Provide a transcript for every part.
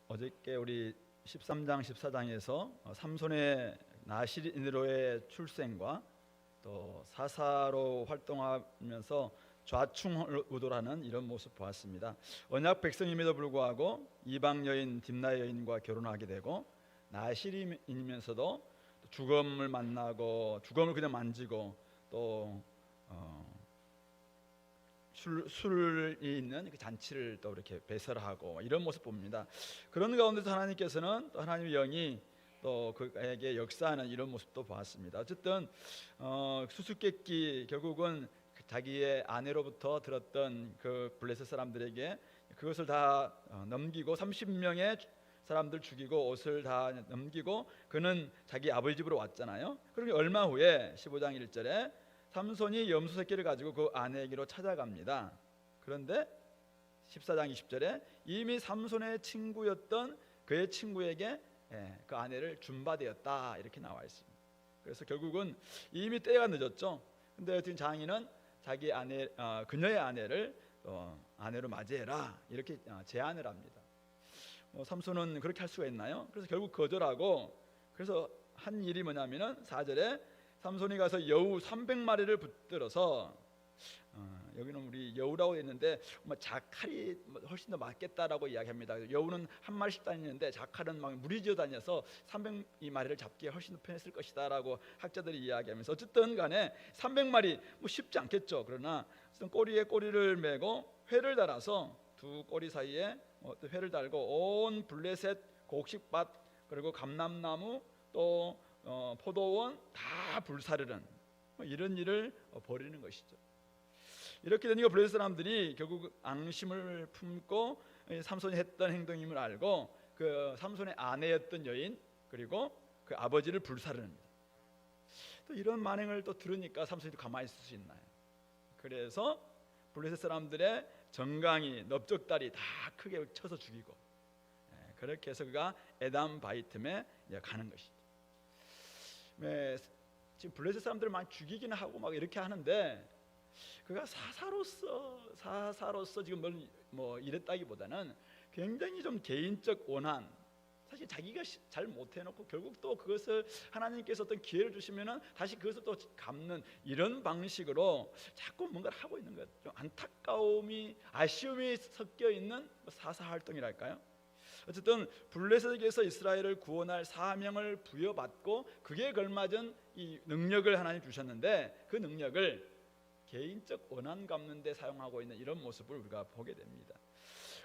어저께 우리 13장 14장에서 삼손의 나시린으로의 출생과 또 사사로 활동하면서 좌충우돌하는 이런 모습 보았습니다. 언약 백성임에도 불구하고 이방 여인 딥나 여인과 결혼하게 되고 나시린이면서도 죽음을 만나고 죽음을 그냥 만지고 또 술이 있는 그 잔치를 또 이렇게 배설하고 이런 모습 봅니다. 그런 가운데서 하나님께서는 또 하나님의 영이 또 그에게 역사하는 이런 모습도 보았습니다. 어쨌든 수수께끼 결국은 자기의 아내로부터 들었던 그 블레셋 사람들에게 그것을 다 넘기고 30명의 사람들 죽이고 옷을 다 넘기고 그는 자기 아버지 집으로 왔잖아요. 그러니 얼마 후에 15장 1절에 삼손이 염소 새끼를 가지고 그 아내에게로 찾아갑니다. 그런데 14장 20절에 이미 삼손의 친구였던 그의 친구에게 그 아내를 준바되었다 이렇게 나와 있습니다. 그래서 결국은 이미 때가 늦었죠. 근데 어떤 장인은 자기 아내 그녀의 아내를 아내로 맞이해라 이렇게 제안을 합니다. 삼손은 그렇게 할 수가 있나요? 그래서 결국 거절하고 그래서 한 일이 뭐냐면은 4절에 삼손이 가서 여우 300마리를 붙들어서 여기는 우리 여우라고 했는데 자칼이 훨씬 더 맞겠다라고 이야기합니다. 여우는 한 마리씩 다니는데 자칼은 막 무리지어 다녀서 300마리를 잡기에 훨씬 더 편했을 것이다라고 학자들이 이야기하면서 어쨌든 간에 300마리 쉽지 않겠죠. 그러나 꼬리에 꼬리를 메고 회를 달아서 두 꼬리 사이에 회를 달고 온 블레셋 곡식밭 그리고 감람나무 또 포도원 다 불사르는 이런 일을 벌이는 것이죠. 이렇게 되니까 블레셋 사람들이 결국 앙심을 품고 삼손이 했던 행동임을 알고 그 삼손의 아내였던 여인 그리고 그 아버지를 불사르는니다. 또 이런 만행을 또 들으니까 삼손이 가만히 있을 수 있나요? 그래서 블레셋 사람들의 정강이 넓적다리 다 크게 쳐서 죽이고 그렇게 해서 그가 에담 바이틈에 가는 것이죠. 지금 블레셋 사람들을 많이 죽이기는 하고 막 이렇게 하는데 그가 사사로서 지금 뭐 이랬다기보다는 굉장히 좀 개인적 원한 사실 자기가 잘 못해놓고 결국 또 그것을 하나님께서 어떤 기회를 주시면은 다시 그것을 또 갚는 이런 방식으로 자꾸 뭔가를 하고 있는 것 좀 안타까움이 아쉬움이 섞여 있는 사사 활동이랄까요? 어쨌든 블레셋에게서 이스라엘을 구원할 사명을 부여받고 그게 걸맞은 이 능력을 하나님 주셨는데 그 능력을 개인적 원한 갚는 데 사용하고 있는 이런 모습을 우리가 보게 됩니다.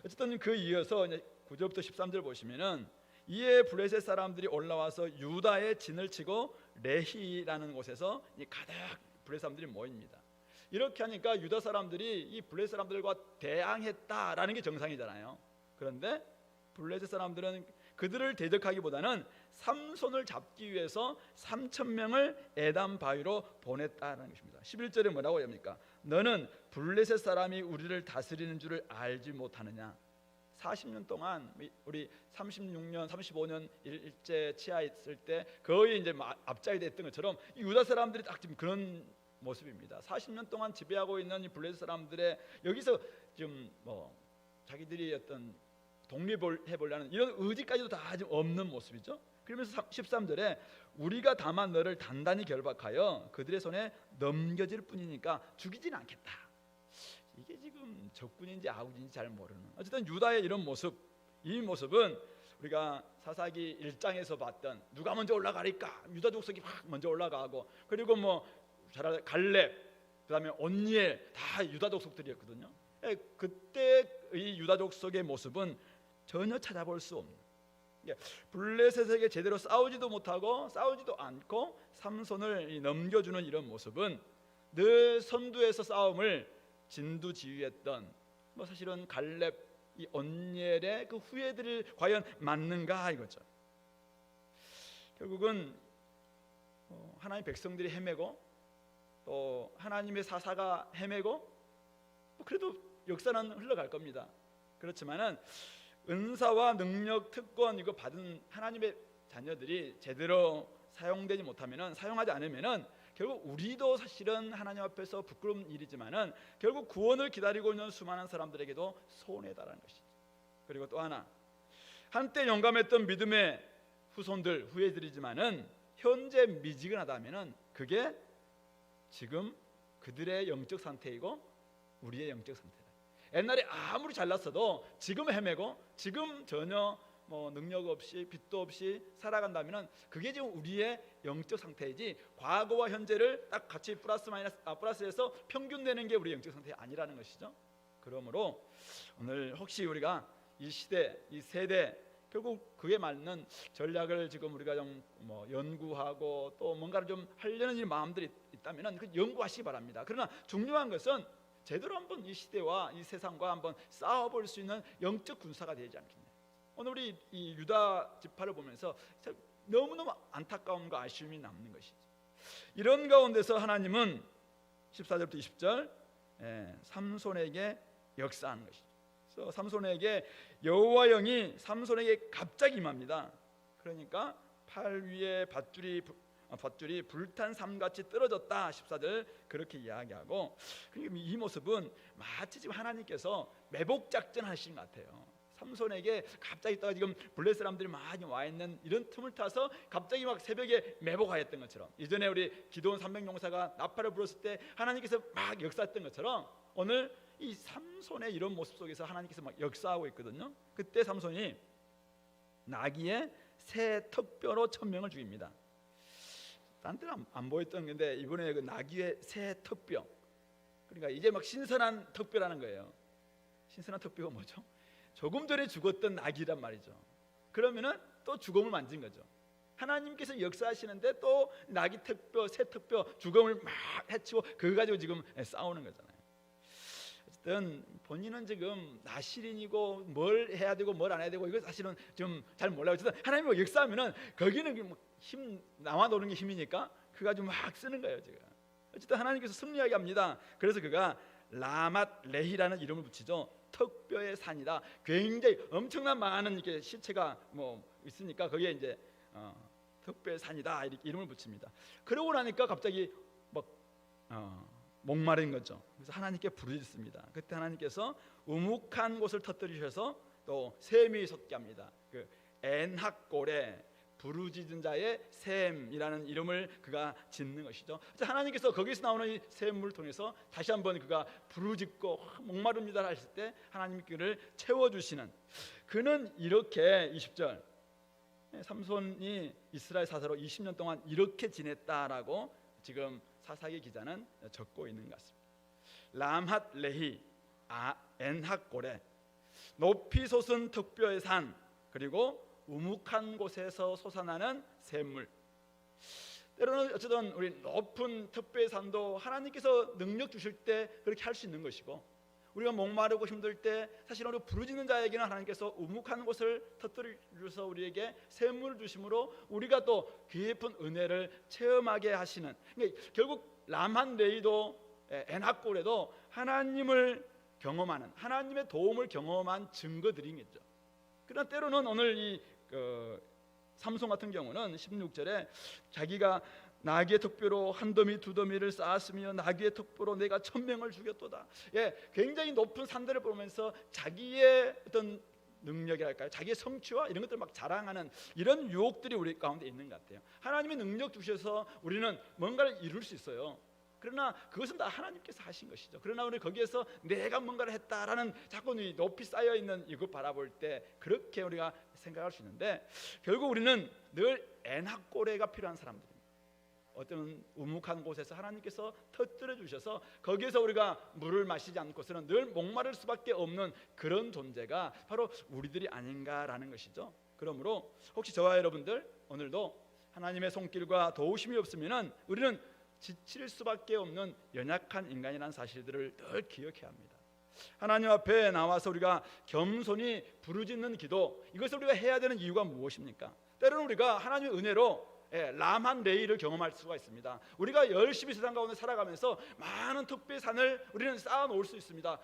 어쨌든 그 이어서 이제 9절부터 13절 보시면은 이에 블레셋 사람들이 올라와서 유다의 진을 치고 레히라는 곳에서 가득 블레셋 사람들이 모입니다. 이렇게 하니까 유다 사람들이 이 블레셋 사람들과 대항했다라는 게 정상이잖아요. 그런데 블레셋 사람들은 그들을 대적하기보다는 삼손을 잡기 위해서 3,000명을 에담 바위로 보냈다는 것입니다. 11절에 뭐라고 합니까? 너는 블레셋 사람이 우리를 다스리는 줄을 알지 못하느냐? 40년 동안 우리 36년, 35년 일제 치하했을 때 거의 이제 앞자리 됐던 것처럼 유다 사람들이 딱 지금 그런 모습입니다. 40년 동안 지배하고 있는 이 블레셋 사람들의 여기서 지금 자기들이 어떤 독립을 해보려는 이런 의지까지도 다 지금 없는 모습이죠. 그러면서 13절에 우리가 다만 너를 단단히 결박하여 그들의 손에 넘겨질 뿐이니까 죽이지는 않겠다. 이게 지금 적군인지 아군인지 잘 모르는 어쨌든 유다의 이런 모습, 이 모습은 우리가 사사기 1장에서 봤던 누가 먼저 올라가리까 유다 족속이 확 먼저 올라가고 그리고 갈렙 그다음에 온니엘 다 유다 족속들이었거든요. 그때의 유다 족속의 모습은 전혀 찾아볼 수 없는 블레셋에게 제대로 싸우지도 못하고 싸우지도 않고 삼손을 넘겨주는 이런 모습은 늘 선두에서 싸움을 진두지휘했던 사실은 갈렙 이 온니엘의 그 후예들이 과연 맞는가 이거죠. 결국은 하나님의 백성들이 헤매고 또 하나님의 사사가 헤매고 그래도 역사는 흘러갈 겁니다. 그렇지만은 은사와 능력, 특권 이거 받은 하나님의 자녀들이 제대로 사용되지 못하면은 사용하지 않으면은 결국 우리도 사실은 하나님 앞에서 부끄러운 일이지만은 결국 구원을 기다리고 있는 수많은 사람들에게도 손해다라는 것이죠. 그리고 또 하나 한때 용감했던 믿음의 후손들, 후예들이지만은 현재 미지근하다면은 그게 지금 그들의 영적 상태이고 우리의 영적 상태다. 옛날에 아무리 잘났어도 지금 헤매고 지금 전혀 능력 없이 빚도 없이 살아간다면은 그게 지금 우리의 영적 상태이지, 과거와 현재를 딱 같이 플러스해서 평균 내는 게 우리의 영적 상태 아니라는 것이죠. 그러므로 오늘 혹시 우리가 이 시대, 이 세대, 결국 그에 맞는 전략을 지금 우리가 좀 연구하고 또 뭔가를 좀 하려는 이 마음들이 있다면 그 연구하시기 바랍니다. 그러나 중요한 것은 제대로 한번 이 시대와 이 세상과 한번 싸워볼 수 있는 영적 군사가 되지 않겠냐. 오늘 우리 이 유다 지파를 보면서 너무너무 안타까움과 아쉬움이 남는 것이죠. 이런 가운데서 하나님은 14절부터 20절 삼손에게 역사하는 것이죠. 그래서 삼손에게 여호와 영이 삼손에게 갑자기 임합니다. 그러니까 팔 위에 밧줄이 불탄 삼같이 떨어졌다. 14절 그렇게 이야기하고, 이 모습은 마치 지금 하나님께서 매복 작전 하시는 것 같아요. 삼손에게 갑자기 있다가 지금 블레셋 사람들이 많이 와 있는 이런 틈을 타서 갑자기 막 새벽에 매복하였던 것처럼, 이전에 우리 기드온 300용사가 나팔을 불었을 때 하나님께서 막 역사했던 것처럼 오늘 이 삼손의 이런 모습 속에서 하나님께서 막 역사하고 있거든요. 그때 삼손이 나귀의 새 턱뼈로 천명을 죽입니다. 딴 때는 안 보였던 건데 이번에 그 나귀의 새 턱뼈, 그러니까 이제 막 신선한 턱뼈라는 거예요. 신선한 턱뼈가 뭐죠? 조금 전에 죽었던 나귀란 말이죠. 그러면은 또 죽음을 만진 거죠. 하나님께서 역사하시는데 또 나귀 턱뼈, 새 턱뼈, 죽음을 막 해치고 그거 가지고 지금 싸우는 거잖아요. 어쨌든 본인은 지금 나시린이고 뭘 해야 되고 뭘 안 해야 되고 이거 사실은 좀 잘 몰라요. 어쨌든 하나님이 역사하면은 거기는 힘 나와 노는 게 힘이니까 그거 가지고 막 쓰는 거예요 지금. 어쨌든 하나님께서 승리하게 합니다. 그래서 그가 라맛 레히라는 이름을 붙이죠. 턱뼈의 산이다. 굉장히 엄청난 많은 이렇게 시체가 있으니까 거기에 이제 턱뼈의 산이다 이렇게 이름을 붙입니다. 그러고 나니까 갑자기 목마른 거죠. 그래서 하나님께 부르짖습니다. 그때 하나님께서 우묵한 곳을 터뜨리셔서 또 샘이 솟게 합니다. 그 엔학골에 부르짖은 자의 샘이라는 이름을 그가 짓는 것이죠. 하나님께서 거기서 나오는 이 샘을 통해서 다시 한번 그가 부르짖고 목마릅니다 하실 때 하나님이 그를 채워주시는, 그는 이렇게 20절 삼손이 이스라엘 사사로 20년 동안 이렇게 지냈다라고 지금 사사기 기자는 적고 있는 것 같습니다. 람핫 레히 엔학골에 높이 솟은 턱뼈의 산, 그리고 우묵한 곳에서 솟아나는 샘물. 때로는 어쨌든 우리 높은 턱뼈의 산도 하나님께서 능력 주실 때 그렇게 할 수 있는 것이고, 우리가 목마르고 힘들 때 사실 우리 부르짖는 자에게는 하나님께서 우묵한 곳을 터뜨려서 우리에게 샘물을 주심으로 우리가 또 깊은 은혜를 체험하게 하시는, 그러니까 결국 람한 레이도 엔학골에도 하나님을 경험하는, 하나님의 도움을 경험한 증거들이겠죠. 그러나 때로는 오늘 이 삼손 같은 경우는 16절에 자기가 나귀의 턱뼈로 한 더미 두 더미를 쌓았으며 나귀의 턱뼈로 내가 1000명을 죽였도다. 굉장히 높은 산들을 보면서 자기의 어떤 능력이랄까요, 자기의 성취와 이런 것들을 막 자랑하는 이런 유혹들이 우리 가운데 있는 것 같아요. 하나님의 능력 주셔서 우리는 뭔가를 이룰 수 있어요. 그러나 그것은 다 하나님께서 하신 것이죠. 그러나 우리 거기에서 내가 뭔가를 했다라는 자꾸 높이 쌓여있는 이걸 바라볼 때 그렇게 우리가 생각할 수 있는데, 결국 우리는 늘 엔학고레가 필요한 사람들입니다. 어떤 우묵한 곳에서 하나님께서 터뜨려 주셔서 거기에서 우리가 물을 마시지 않고서는 늘 목마를 수밖에 없는 그런 존재가 바로 우리들이 아닌가라는 것이죠. 그러므로 혹시 저와 여러분들 오늘도 하나님의 손길과 도우심이 없으면 우리는 지칠 수밖에 없는 연약한 인간이라는 사실들을 늘 기억해야 합니다. 하나님 앞에 나와서 우리가 겸손히 부르짖는 기도, 이것을 우리가 해야 되는 이유가 무엇입니까? 때로는 우리가 하나님의 은혜로 람한 레이를 경험할 수가 있습니다. 우리가 열심히 세상 가운데 살아가면서 많은 턱뼈의 산을 우리는 쌓아 놓을 수 있습니다.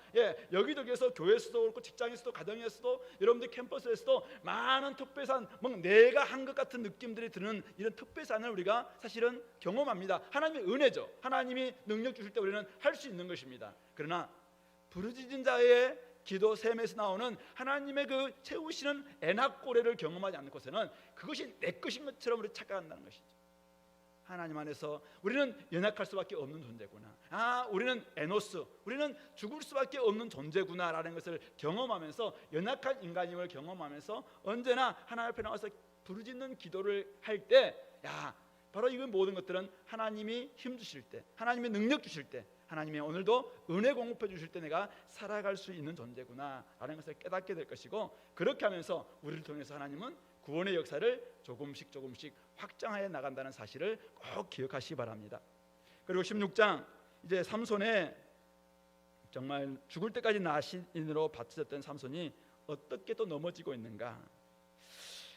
여기저기에서 교회에서도 그렇고 직장에서도 가정에서도 여러분들 캠퍼스에서도 많은 턱뼈의 산, 내가 한 것 같은 느낌들이 드는 이런 턱뼈의 산을 우리가 사실은 경험합니다. 하나님의 은혜죠. 하나님이 능력 주실 때 우리는 할 수 있는 것입니다. 그러나 부르짖은 자의 기도 셈에서 나오는 하나님의 그 채우시는 애낙고래를 경험하지 않고서는 그것이 내 것인 것처럼 우리 착각한다는 것이죠. 하나님 안에서 우리는 연약할 수밖에 없는 존재구나. 우리는 에노스, 우리는 죽을 수밖에 없는 존재구나라는 것을 경험하면서, 연약한 인간임을 경험하면서 언제나 하나님 앞에 나와서 부르짖는 기도를 할 때, 바로 이 모든 것들은 하나님이 힘 주실 때, 하나님이 능력 주실 때, 하나님이 오늘도 은혜 공급해 주실 때 내가 살아갈 수 있는 존재구나 라는 것을 깨닫게 될 것이고, 그렇게 하면서 우리를 통해서 하나님은 구원의 역사를 조금씩 확장하여 나간다는 사실을 꼭 기억하시기 바랍니다. 그리고 16장, 이제 삼손의 정말 죽을 때까지 나신으로 바쳐졌던 삼손이 어떻게 또 넘어지고 있는가.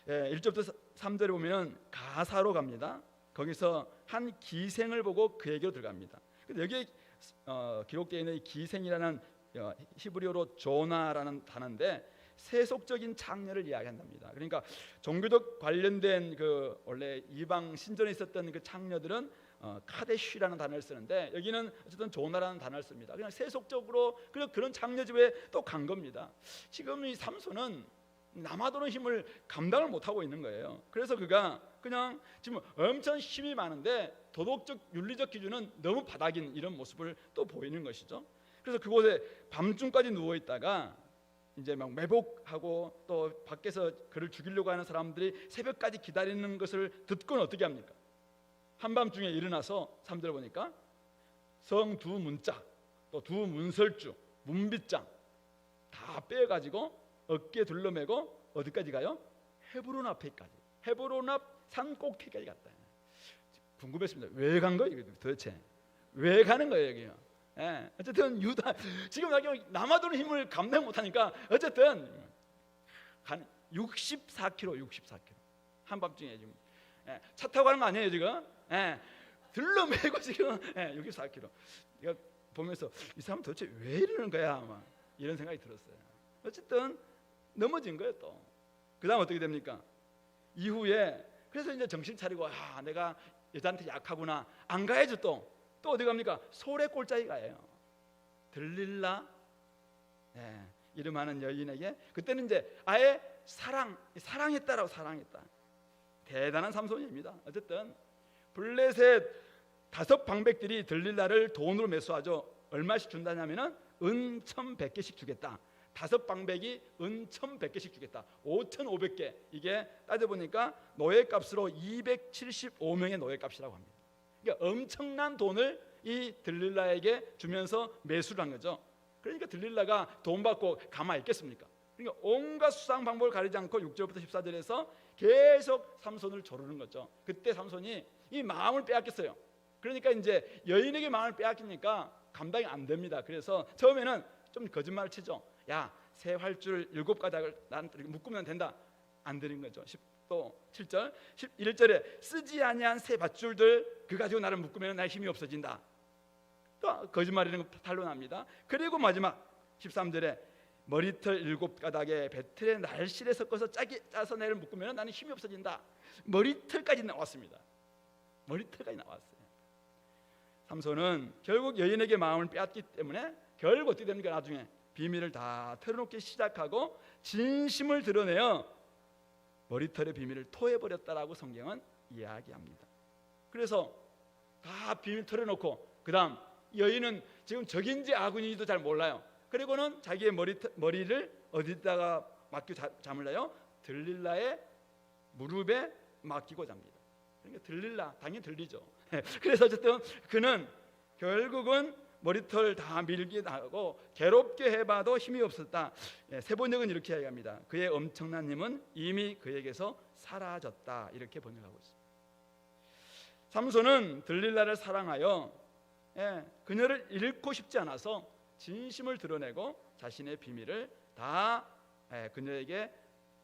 1절부터 3절에 보면 가사로 갑니다. 거기서 한 기생을 보고 그에게로 들어갑니다. 여기에 기록되어 있는 이 기생이라는 히브리어로 조나라는 단어인데 세속적인 창녀를 이야기한답니다. 그러니까 종교적 관련된 그 원래 이방 신전에 있었던 그 창녀들은 카데쉬라는 단어를 쓰는데, 여기는 어쨌든 조나라는 단어를 씁니다. 그냥 세속적으로 그런 창녀집에 또 간 겁니다. 지금 이 삼손은 남아도는 힘을 감당을 못하고 있는 거예요. 그래서 그가 그냥 지금 엄청 힘이 많은데 도덕적 윤리적 기준은 너무 바닥인 이런 모습을 또 보이는 것이죠. 그래서 그곳에 밤중까지 누워 있다가 이제 막 매복하고 또 밖에서 그를 죽이려고 하는 사람들이 새벽까지 기다리는 것을 듣고는 어떻게 합니까? 한밤중에 일어나서 3절 보니까 성 두 문짝, 또 두 문설주, 문빗장 다 빼가지고 어깨에 둘러매고 어디까지 가요? 헤브론 앞에까지, 헤브론 앞 산 꼭대기까지 갔다. 궁금했습니다. 왜 간 거예요? 도대체 왜 가는 거예요 여기요? 어쨌든 유다 지금 남아도는 힘을 감당 못하니까 어쨌든 한 64km 한밤중에 지금 차 타고 가는 거 아니에요 지금? 들러매고 지금 64km. 내가 보면서 이 사람 도대체 왜 이러는 거야? 아마 이런 생각이 들었어요. 어쨌든 넘어진 거예요. 또 그 다음 어떻게 됩니까? 이후에 그래서 이제 정신 차리고 내가 여자한테 약하구나, 안 가야죠. 또 어디 갑니까? 소래 꼴짜기 가요. 들릴라 이름하는 여인에게 그때는 이제 아예 사랑했다라고. 사랑했다. 대단한 삼손입니다. 어쨌든 블레셋 5 방백들이 들릴라를 돈으로 매수하죠. 얼마씩 준다냐면은 은 1,100개씩 주겠다. 5 방백이 은 1,100개씩 주겠다. 5,500개. 이게 따져보니까 노예값으로 275명의 노예값이라고 합니다. 그러니까 엄청난 돈을 이 들릴라에게 주면서 매수를 한 거죠. 그러니까 들릴라가 돈 받고 가만히 있겠습니까? 그러니까 온갖 수상 방법을 가리지 않고 6절부터 14절에서 계속 삼손을 조르는 거죠. 그때 삼손이 이 마음을 빼앗겼어요. 그러니까 이제 여인에게 마음을 빼앗기니까 감당이 안 됩니다. 그래서 처음에는 좀 거짓말을 치죠. 새 활줄 7가닥을 나한테 묶으면 된다. 안 되는 거죠. 또 7절 11절에 쓰지 아니한 새 밧줄들 그 가지고 나를 묶으면 나의 힘이 없어진다. 또 거짓말이라는 거 탄로납니다. 그리고 마지막 13절에 머리털 7가닥에 배틀의 날실에 섞어서 짜서 나를 묶으면 나는 힘이 없어진다. 머리털까지 나왔습니다. 머리털까지 나왔어요. 삼손은 결국 여인에게 마음을 빼앗기 때문에 결국 어떻게 됩니까? 나중에 비밀을 다 털어놓기 시작하고 진심을 드러내어 머리털의 비밀을 토해버렸다라고 성경은 이야기합니다. 그래서 다 비밀 털어놓고 그 다음 여인은 지금 적인지 악인지도 잘 몰라요. 그리고는 자기의 머리를 어디다가 맡기고 잠을 자요? 들릴라의 무릎에 맡기고 잡니다. 그러니까 들릴라, 당연히 들리죠. 그래서 어쨌든 그는 결국은 머리털 다 밀게 하고 괴롭게 해봐도 힘이 없었다. 세번역은 이렇게 이야기합니다. 그의 엄청난 힘은 이미 그에게서 사라졌다. 이렇게 번역하고 있습니다. 삼손은 들릴라를 사랑하여 그녀를 잃고 싶지 않아서 진심을 드러내고 자신의 비밀을 다 그녀에게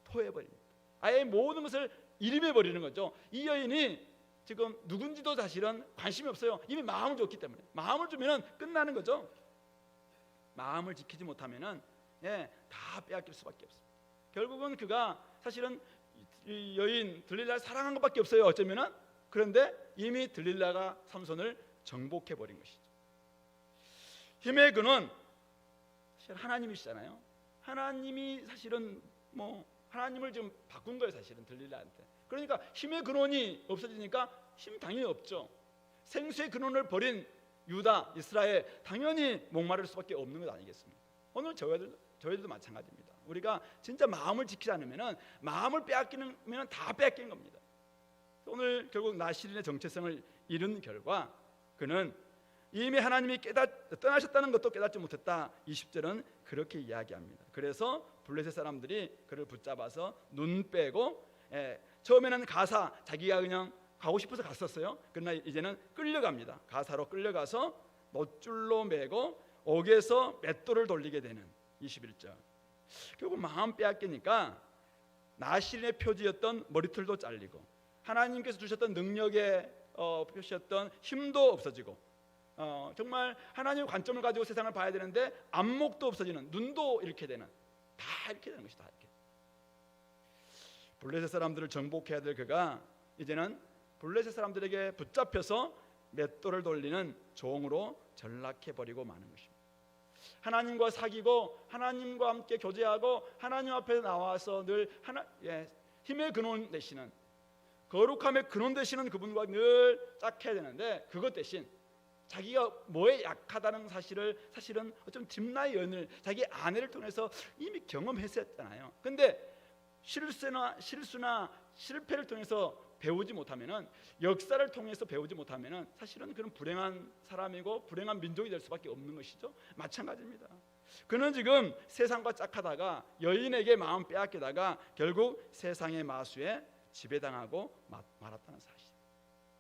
토해버립니다. 아예 모든 것을 일임해버리는 거죠. 이 여인이 지금 누군지도 사실은 관심이 없어요. 이미 마음을 줬기 때문에. 마음을 주면 끝나는 거죠. 마음을 지키지 못하면 다 빼앗길 수밖에 없습니다. 결국은 그가 사실은 이 여인 들릴라를 사랑한 것밖에 없어요. 어쩌면은. 그런데 이미 들릴라가 삼손을 정복해버린 것이죠. 힘의 근원 사실 하나님이시잖아요. 하나님이 사실은 하나님을 좀 바꾼 거예요. 사실은 들릴라한테. 그러니까 힘의 근원이 없어지니까 힘 당연히 없죠. 생수의 근원을 버린 유다, 이스라엘 당연히 목마를 수밖에 없는 것 아니겠습니까? 오늘 저희들도 마찬가지입니다. 우리가 진짜 마음을 지키지 않으면 마음을 빼앗기면 다 빼앗긴 겁니다. 오늘 결국 나실인의 정체성을 잃은 결과 그는 이미 하나님이 떠나셨다는 것도 깨닫지 못했다. 20절은 그렇게 이야기합니다. 그래서 블레셋 사람들이 그를 붙잡아서 눈 빼고, 처음에는 가사, 자기가 그냥 가고 싶어서 갔었어요. 그러나 이제는 끌려갑니다. 가사로 끌려가서 놋줄로 매고 옥에서 맷돌을 돌리게 되는 21절. 결국 마음 빼앗기니까 나실인의 표지였던 머리털도 잘리고 하나님께서 주셨던 능력에 표시했던 힘도 없어지고, 정말 하나님의 관점을 가지고 세상을 봐야 되는데 안목도 없어지는, 눈도 잃게 되는, 다 잃게 되는 것이다. 이렇게. 블레셋 사람들을 정복해야 될 그가 이제는 블레셋 사람들에게 붙잡혀서 맷돌을 돌리는 종으로 전락해버리고 마는 것입니다. 하나님과 사귀고 하나님과 함께 교제하고 하나님 앞에 나와서 늘 힘의 근원 되시는, 거룩함의 근원 되시는 그분과 늘 짝해야 되는데, 그것 대신 자기가 뭐에 약하다는 사실은 어쩜 딥나의 연을 자기 아내를 통해서 이미 경험했었잖아요. 근데 실수나 실패를 통해서 배우지 못하면은, 역사를 통해서 배우지 못하면은 사실은 그런 불행한 사람이고 불행한 민족이 될 수밖에 없는 것이죠. 마찬가지입니다. 그는 지금 세상과 짝하다가 여인에게 마음 빼앗기다가 결국 세상의 마수에 지배당하고 말았다는 사실.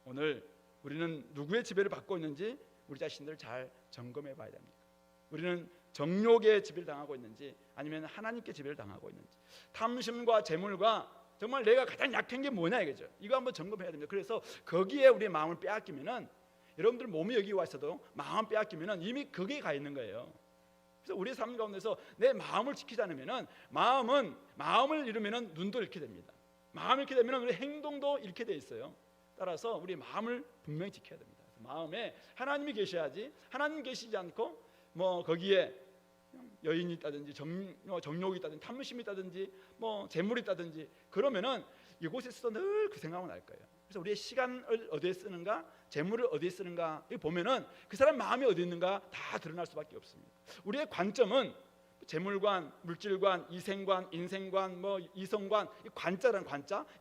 오늘 우리는 누구의 지배를 받고 있는지 우리 자신들 잘 점검해 봐야 됩니다. 우리는 정욕의 지배를 당하고 있는지 아니면 하나님께 지배를 당하고 있는지, 탐심과 재물과 정말 내가 가장 약한 게 뭐냐 이거죠. 이거 한번 점검해야 됩니다. 그래서 거기에 우리의 마음을 빼앗기면은, 여러분들 몸이 여기 와 있어도 마음 빼앗기면은 이미 거기에 가 있는 거예요. 그래서 우리의 삶 가운데서 내 마음을 지키지 않으면은, 마음을 잃으면은 눈도 잃게 됩니다. 마음을 잃게 되면은 우리 행동도 잃게 돼 있어요. 따라서 우리 마음을 분명히 지켜야 됩니다. 마음에 하나님이 계셔야지, 하나님 계시지 않고 거기에 여인이 있다든지 정욕이 있다든지 탐심이 있다든지 재물이 있다든지 그러면은 이곳에서 늘 그 생각만 날 거예요. 그래서 우리의 시간을 어디에 쓰는가, 재물을 어디에 쓰는가 보면은 그 사람 마음이 어디 있는가 다 드러날 수밖에 없습니다. 우리의 관점은 재물관, 물질관, 이생관, 인생관, 이성관, 관자라는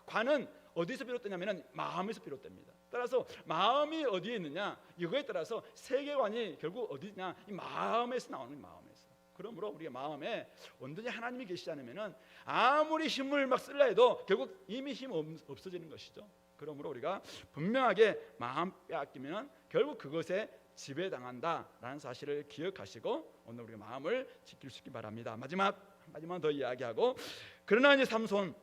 관은 어디서 비롯되냐면은 마음에서 비롯됩니다. 따라서 마음이 어디에 있느냐, 이거에 따라서 세계관이 결국 어디냐, 이 마음에서 나오는, 마음에서. 그러므로 우리가 마음에 온전히 하나님이 계시지 않으면은 아무리 힘을 막 쓸라 해도 결국 이미 힘 없어지는 것이죠. 그러므로 우리가 분명하게 마음 빼앗기면 결국 그것에 지배당한다라는 사실을 기억하시고 오늘 우리가 마음을 지킬 수 있기 바랍니다. 마지막 더 이야기하고, 그러나 이제 삼손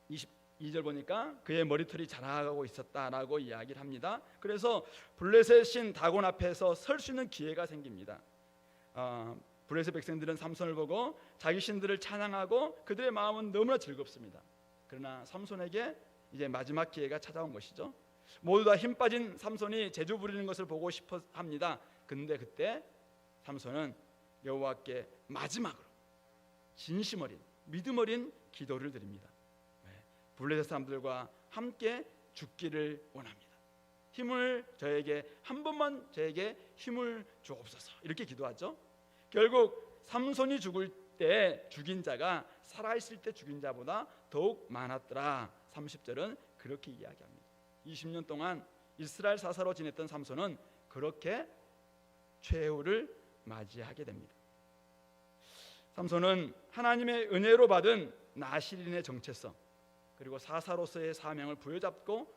22절 보니까 그의 머리털이 자라가고 있었다라고 이야기를 합니다. 그래서 블레셋 신 다곤 앞에서 설 수 있는 기회가 생깁니다. 블레셋 백성들은 삼손을 보고 자기 신들을 찬양하고 그들의 마음은 너무나 즐겁습니다. 그러나 삼손에게 이제 마지막 기회가 찾아온 것이죠. 모두 다 힘 빠진 삼손이 재주 부리는 것을 보고 싶어 합니다. 근데 그때 삼손은 여호와께 마지막으로 진심 어린, 믿음 어린 기도를 드립니다. 블레셋 사람들과 함께 죽기를 원합니다. 한 번만 저에게 힘을 주옵소서, 이렇게 기도하죠. 결국 삼손이 죽을 때 죽인 자가 살아있을 때 죽인 자보다 더욱 많았더라. 30절은 그렇게 이야기합니다. 20년 동안 이스라엘 사사로 지냈던 삼손은 그렇게 최후를 맞이하게 됩니다. 삼손은 하나님의 은혜로 받은 나실인의 정체성, 그리고 사사로서의 사명을 부여잡고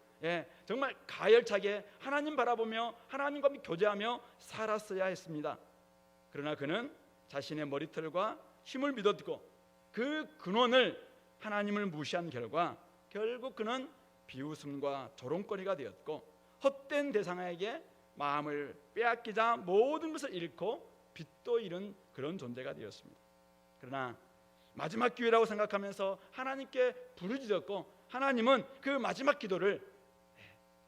정말 가열차게 하나님 바라보며 하나님과 교제하며 살았어야 했습니다. 그러나 그는 자신의 머리털과 힘을 믿었고 그 근원을 하나님을 무시한 결과 결국 그는 비웃음과 조롱거리가 되었고, 헛된 대상에게 마음을 빼앗기자 모든 것을 잃고 빚도 잃은 그런 존재가 되었습니다. 그러나 마지막 기회라고 생각하면서 하나님께 부르짖었고, 하나님은 그 마지막 기도를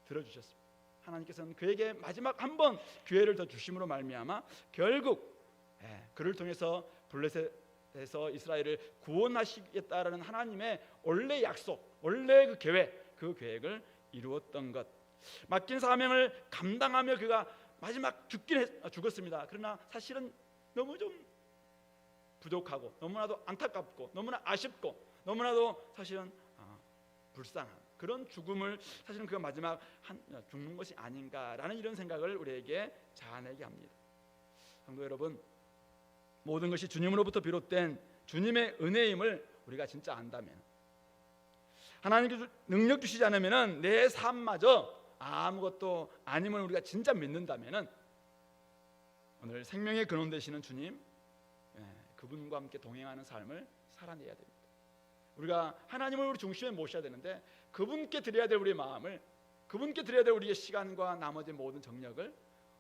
들어주셨습니다. 하나님께서는 그에게 마지막 한 번 기회를 더 주심으로 말미암아 결국 그를 통해서 블레셋 해서 이스라엘을 구원하시겠다라는 하나님의 원래 약속, 원래 그 계획, 그 계획을 이루었던 것. 맡긴 사명을 감당하며 그가 마지막 죽었습니다. 그러나 사실은 너무 좀 부족하고 너무나도 안타깝고 너무나 아쉽고 너무나도 사실은 불쌍한 그런 죽음을 사실은 그가 마지막 죽는 것이 아닌가라는 이런 생각을 우리에게 자아내게 합니다. 성도 여러분, 모든 것이 주님으로부터 비롯된 주님의 은혜임을 우리가 진짜 안다면, 하나님께서 능력 주시지 않으면 내 삶마저 아무것도 아님을 우리가 진짜 믿는다면 오늘 생명의 근원 되시는 주님, 그분과 함께 동행하는 삶을 살아내야 됩니다. 우리가 하나님을 우리 중심에 모셔야 되는데 그분께 드려야 될 우리의 마음을, 그분께 드려야 될 우리의 시간과 나머지 모든 정력을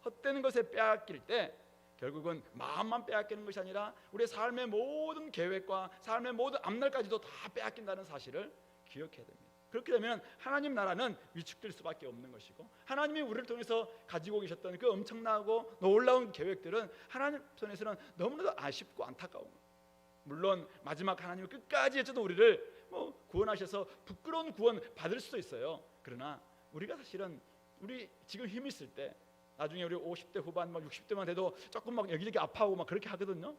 헛되는 것에 빼앗길 때 결국은 마음만 빼앗기는 것이 아니라 우리의 삶의 모든 계획과 삶의 모든 앞날까지도 다 빼앗긴다는 사실을 기억해야 됩니다. 그렇게 되면 하나님 나라는 위축될 수밖에 없는 것이고, 하나님이 우리를 통해서 가지고 계셨던 그 엄청나고 놀라운 계획들은 하나님 손에서는 너무나도 아쉽고 안타까운 거예요. 물론 마지막 하나님이 끝까지 어쩌도 우리를 구원하셔서 부끄러운 구원 받을 수도 있어요. 그러나 우리가 사실은 우리 지금 힘 있을 때, 나중에 우리 50대 후반 막 60대만 돼도 조금 막 여기저기 아파하고 막 그렇게 하거든요.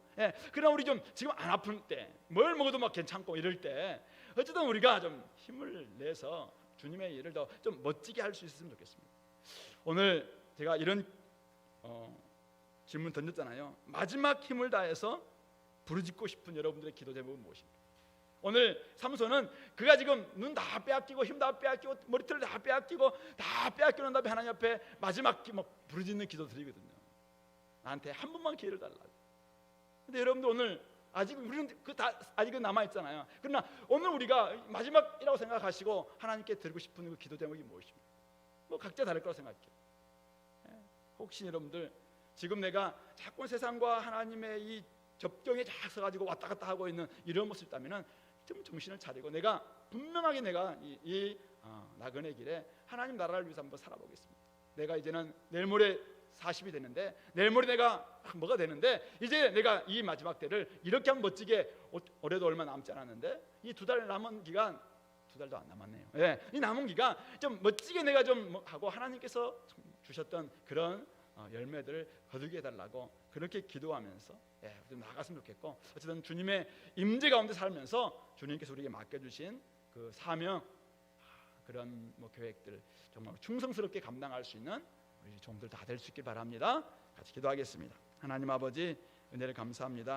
그러나 우리 좀 지금 안 아픈 때, 뭘 먹어도 막 괜찮고 이럴 때 어쨌든 우리가 좀 힘을 내서 주님의 일을 더 좀 멋지게 할 수 있었으면 좋겠습니다. 오늘 제가 이런 질문 던졌잖아요. 마지막 힘을 다해서 부르짖고 싶은 여러분들의 기도 제목은 무엇입니까? 오늘 삼손은 그가 지금 눈 다 빼앗기고 힘 다 빼앗기고 머리털 다 빼앗기고 다 빼앗기는 다음에 하나님 앞에 마지막 막 부르짖는 기도 드리거든요. 나한테 한 번만 기회를 달라고. 근데 여러분들 오늘 아직 우리는 아직은 남아 있잖아요. 그러나 오늘 우리가 마지막이라고 생각하시고 하나님께 드리고 싶은 그 기도 제목이 무엇입니까? 각자 다를 거라고 생각해요. 혹시 여러분들 지금 내가 자꾸 세상과 하나님의 이 접경에 쫙 서가지고 왔다 갔다 하고 있는 이런 모습이 있다면 좀 정신을 차리고 내가 분명하게 내가 이 나그네 길에 하나님 나라를 위해서 한번 살아보겠습니다. 내가 이제는 내일 모레 40이 되는데, 내일 모레 내가 뭐가 되는데, 이제 내가 이 마지막 때를 이렇게 한번 멋지게, 올해도 얼마 남지 않았는데 이 2달 남은 기간, 2달도 안 남았네요. 이 남은 기간 좀 멋지게 내가 좀 하고 하나님께서 주셨던 그런 열매들을 거두게 해달라고 그렇게 기도하면서 좀 나아갔으면 좋겠고, 어쨌든 주님의 임재 가운데 살면서 주님께서 우리에게 맡겨주신 그 사명, 그런 계획들 정말 충성스럽게 감당할 수 있는 우리 종들 다 될 수 있길 바랍니다. 같이 기도하겠습니다. 하나님 아버지, 은혜를 감사합니다.